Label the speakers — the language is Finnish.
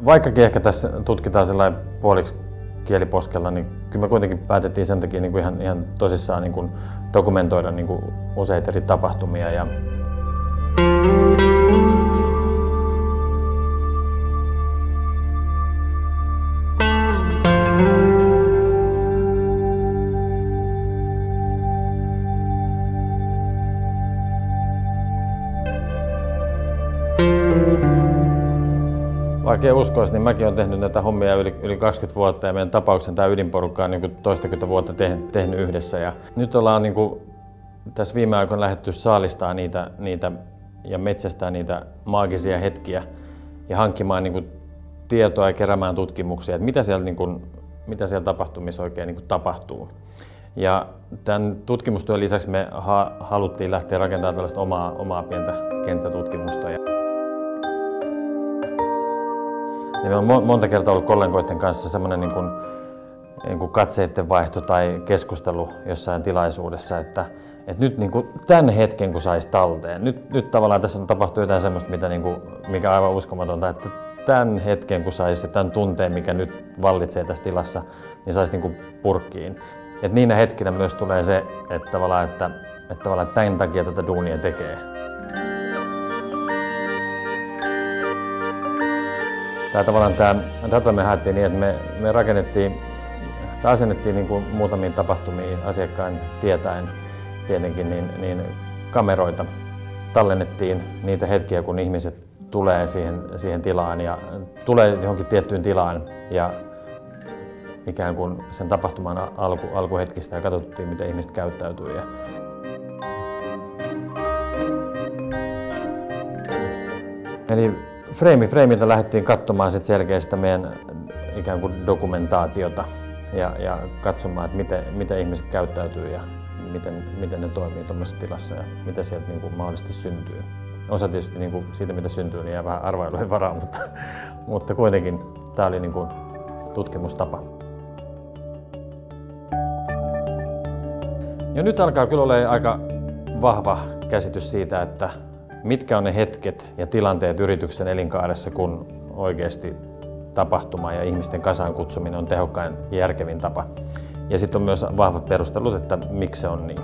Speaker 1: Vaikkakin ehkä tässä tutkitaan sellainen puoliksi kieliposkella, niin kyllä me kuitenkin päätettiin sen takia niin kuin ihan tosissaan niin kuin dokumentoida niin kuin useita eri tapahtumia. Vaikka ei uskoisi, niin mäkin olen tehnyt näitä hommia yli 20 vuotta ja meidän tapauksen tämä ydinporukka on niin toistakymmentä vuotta tehnyt yhdessä. Ja nyt ollaan niin kuin, tässä viime aikoina lähdetty saalistaa niitä ja metsästää niitä maagisia hetkiä ja hankkimaan niin kuin tietoa ja keräämään tutkimuksia, että mitä siellä tapahtumissa oikein niin kuin tapahtuu. Ja tämän tutkimustyön lisäksi me haluttiin lähteä rakentamaan tällaista omaa pientä kenttätutkimusta. Ja meillä on monta kertaa ollut kollegoiden kanssa semmoinen niin kuin katseiden vaihto tai keskustelu jossain tilaisuudessa, että nyt niin kuin tämän hetken kun saisi talteen, nyt tavallaan tässä tapahtuu jotain semmoista, mikä on aivan uskomatonta, että tämän hetken kun saisi tämän tunteen, mikä nyt vallitsee tässä tilassa, niin saisi niin kuin purkkiin. Et niinä hetkinä myös tulee se, että tavallaan tämän takia tätä duunia tekee. Tätä me haettiin niin, että me asennettiin niin kuin muutamiin tapahtumiin asiakkaan tietäen tietenkin niin kameroita. Tallennettiin niitä hetkiä, kun ihmiset tulee siihen tilaan ja tulee johonkin tiettyyn tilaan ja ikään kuin sen tapahtuman alkuhetkistä ja katsottiin, miten ihmiset käyttäytyy. Eli freimiltä lähdettiin katsomaan sit selkeästi meidän ikään kuin dokumentaatiota ja katsomaan, että miten ihmiset käyttäytyy ja miten ne toimii tuollaisessa tilassa ja mitä sieltä niin kuin mahdollisesti syntyy. Osa tietysti niin kuin siitä, mitä syntyy, niin jää vähän arvailujen varaa, mutta kuitenkin tämä oli niin kuin tutkimustapa. Ja nyt alkaa kyllä olla aika vahva käsitys siitä, että mitkä on ne hetket ja tilanteet yrityksen elinkaaressa, kun oikeasti tapahtuma ja ihmisten kasaan kutsuminen on tehokkain ja järkevin tapa. Ja sitten on myös vahvat perustelut, että miksi se on niin.